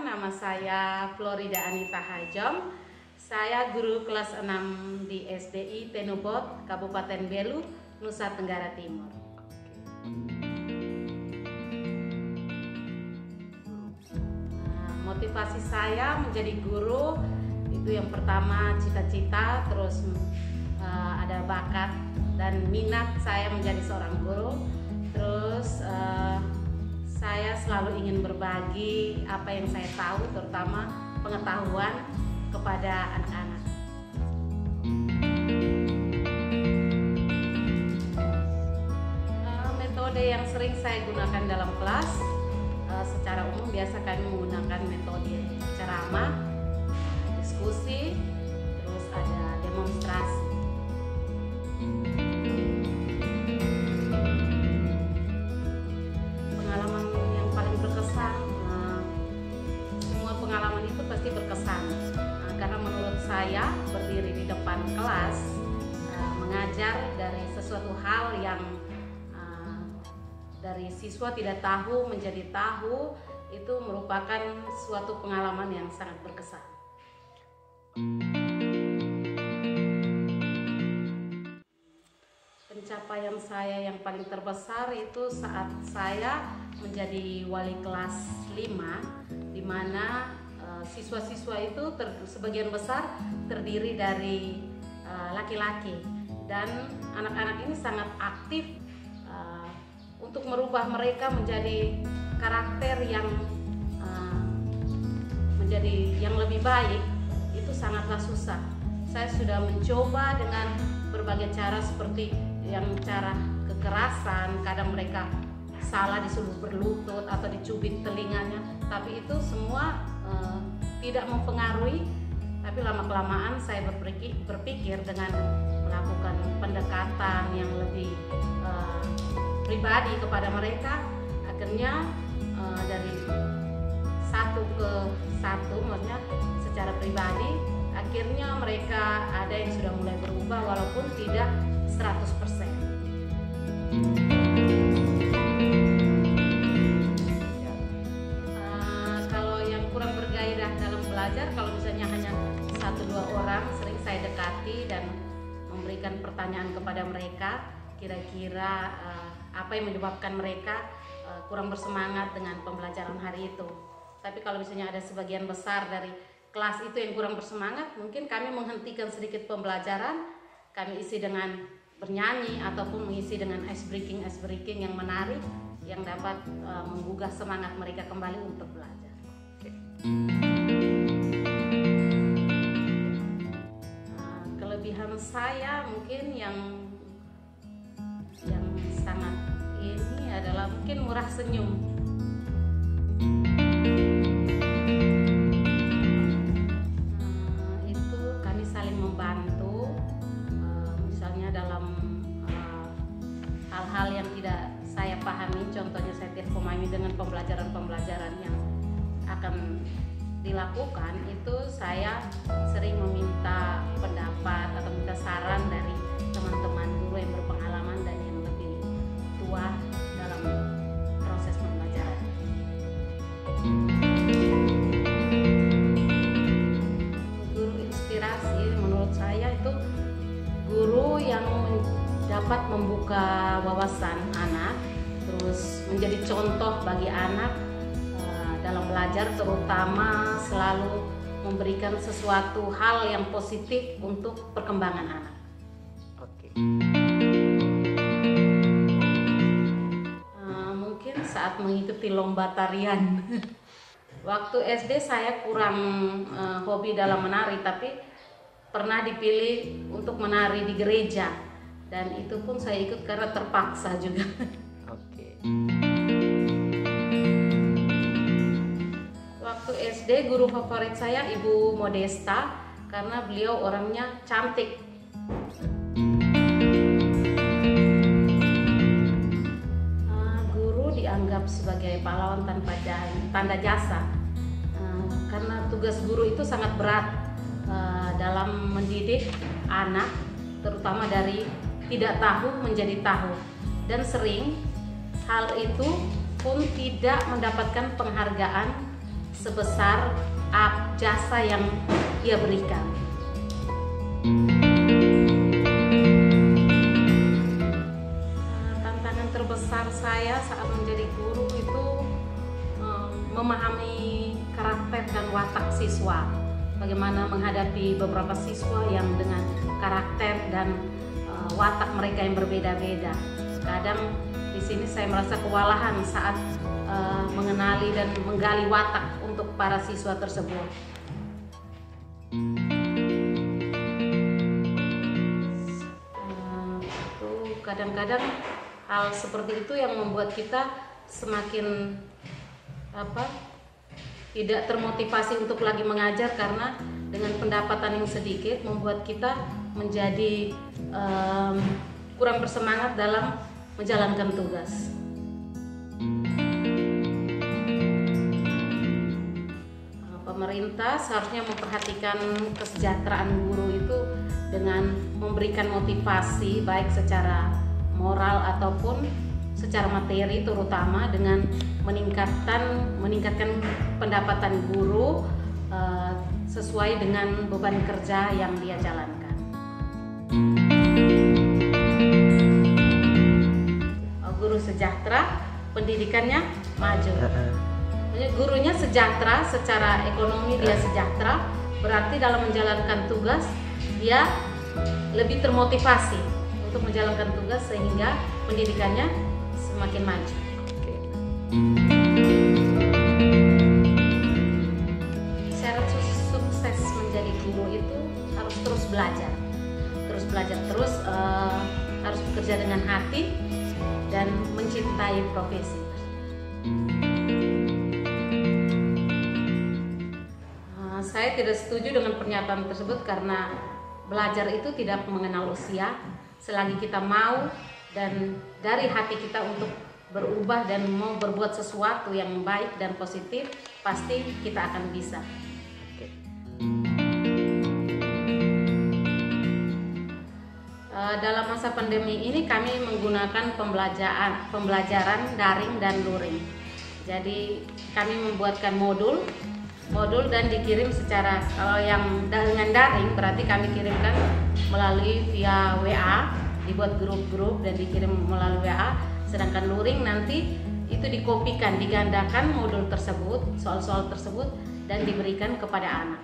Perkenalkan, nama saya Florida Anita Hajom. Saya guru kelas 6 di SDI Tenubot, Kabupaten Belu, Nusa Tenggara Timur. Motivasi saya menjadi guru itu yang pertama cita-cita, terus ada bakat dan minat saya menjadi seorang guru. Terus saya selalu ingin berbagi apa yang saya tahu, terutama pengetahuan kepada anak-anak. Metode yang sering saya gunakan dalam kelas, secara umum biasa kami menggunakan metode ceramah, diskusi, terus ada demonstrasi. Pengalaman yang paling berkesan, semua pengalaman itu pasti berkesan, karena menurut saya berdiri di depan kelas, mengajar dari sesuatu hal yang dari siswa tidak tahu menjadi tahu, itu merupakan suatu pengalaman yang sangat berkesan. Pencapaian saya yang paling terbesar itu saat saya menjadi wali kelas 5, di mana siswa-siswa itu sebagian besar terdiri dari laki-laki, dan anak-anak ini sangat aktif untuk merubah mereka menjadi karakter yang menjadi yang lebih baik. Itu sangatlah susah. Saya sudah mencoba dengan berbagai cara, seperti yang cara kekerasan, kadang mereka salah disuruh berlutut atau dicubit telinganya, tapi itu semua tidak mempengaruhi. Tapi lama-kelamaan saya berpikir dengan melakukan pendekatan yang lebih pribadi kepada mereka, akhirnya dari satu ke satu, maksudnya secara pribadi, akhirnya mereka ada yang sudah mulai berubah walaupun tidak 100%. Kalau yang kurang bergairah dalam belajar, kalau misalnya hanya 1-2 orang, sering saya dekati dan memberikan pertanyaan kepada mereka, kira-kira apa yang menyebabkan mereka kurang bersemangat dengan pembelajaran hari itu. Tapi kalau misalnya ada sebagian besar dari kelas itu yang kurang bersemangat, mungkin kami menghentikan sedikit pembelajaran, kami isi dengan bernyanyi ataupun mengisi dengan ice breaking yang menarik, yang dapat menggugah semangat mereka kembali untuk belajar. Kelebihan saya mungkin yang sangat ini adalah mungkin murah senyum. Itu kami saling membantu, misalnya dalam hal-hal yang tidak saya pahami, contohnya saya tidak memahami dengan pembelajaran yang akan dilakukan, itu saya sering meminta pendapat atau minta saran dari teman-teman guru yang berpengalaman dan yang lebih tua dalam proses pembelajaran. Guru inspirasi menurut saya itu guru yang dapat membuka wawasan anak, terus menjadi contoh bagi anak dalam belajar, terutama selalu memberikan sesuatu hal yang positif untuk perkembangan anak. Mungkin saat mengikuti lomba tarian. Waktu SD saya kurang hobi dalam menari, tapi pernah dipilih untuk menari di gereja, dan itu pun saya ikut karena terpaksa juga. Waktu SD guru favorit saya Ibu Modesta, karena beliau orangnya cantik. Guru dianggap sebagai pahlawan tanpa tanda jasa, karena tugas guru itu sangat berat dalam mendidik anak, terutama dari tidak tahu menjadi tahu, dan sering hal itu pun tidak mendapatkan penghargaan sebesar jasa yang ia berikan. Tantangan terbesar saya saat menjadi guru itu memahami karakter dan watak siswa. Bagaimana menghadapi beberapa siswa yang dengan karakter dan watak mereka yang berbeda-beda. Kadang di sini saya merasa kewalahan saat mengenali dan menggali watak untuk para siswa tersebut. Kadang-kadang hal seperti itu yang membuat kita semakin tidak termotivasi untuk lagi mengajar, karena dengan pendapatan yang sedikit membuat kita menjadi kurang bersemangat dalam menjalankan tugas. Pemerintah seharusnya memperhatikan kesejahteraan guru itu dengan memberikan motivasi baik secara moral ataupun secara materi, terutama dengan meningkatkan pendapatan guru sesuai dengan beban kerja yang dia jalankan. Guru sejahtera, pendidikannya maju. Gurunya sejahtera, secara ekonomi dia sejahtera, berarti dalam menjalankan tugas dia lebih termotivasi untuk menjalankan tugas sehingga pendidikannya semakin maju. Syarat sukses menjadi guru itu harus terus belajar, terus harus bekerja dengan hati dan mencintai profesi. Saya tidak setuju dengan pernyataan tersebut karena belajar itu tidak mengenal usia. Selagi kita mau dan dari hati kita untuk berubah dan mau berbuat sesuatu yang baik dan positif, pasti kita akan bisa. Dalam masa pandemi ini kami menggunakan pembelajaran daring dan luring. Jadi kami membuatkan modul dan dikirim secara, kalau yang dengan daring berarti kami kirimkan melalui via WA, dibuat grup-grup dan dikirim melalui WA. Sedangkan luring nanti itu dikopikan, digandakan modul tersebut, soal-soal tersebut dan diberikan kepada anak.